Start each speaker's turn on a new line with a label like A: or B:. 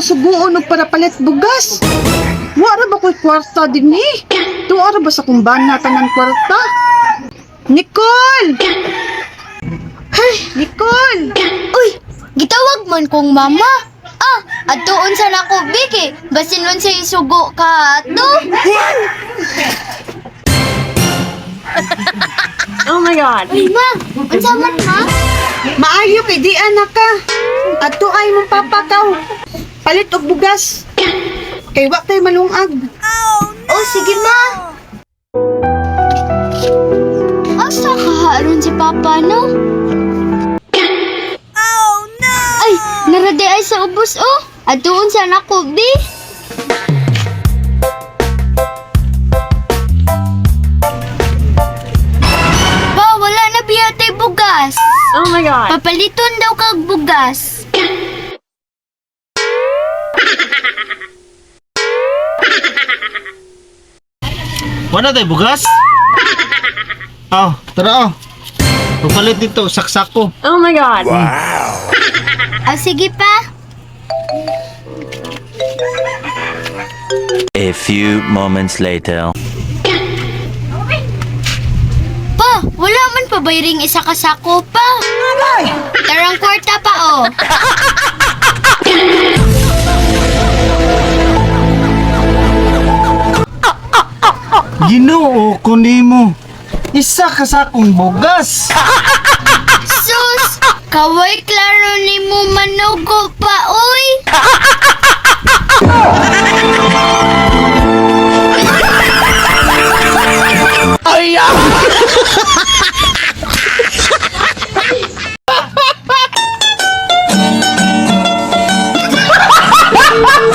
A: masuguon og para palit bugas. Wala ba ko'y kwarta din eh? Tuara ba sa kumbana tanan kwarta? Nicole! Ay, Nicole!
B: Uy, gitawag man kong mama. Atuon sa nako biki. Basin man sa isugo ka ato.
C: Oh my God.
B: Uy, ma, unsa man ma?
A: Maayo kay di anak ka. Ato ay mong papakaw. Palit og bugas. Kay wa tay malungag.
B: Oh, sige ma. Asa kaharon si Papa, no? Ay, narade ay sa ubos, oh. Atuon sa nako, bi. Ba, wala na biyatay bugas.
C: Oh my God.
B: Papaliton daw kag bugas.
D: Wala tayo bugas? Oh, tara oh. Pagpalit dito, saksak ko.
C: Oh my God.
B: Sige pa.
E: A few moments later.
B: Pa, wala man pa bayring isa ka sako pa. Tarang kwarta pa, oh.
D: Ginoo ko nimo. Isa ka sa akong bugas.
B: Sus, kaway klaro ni mo manugo pa, oy.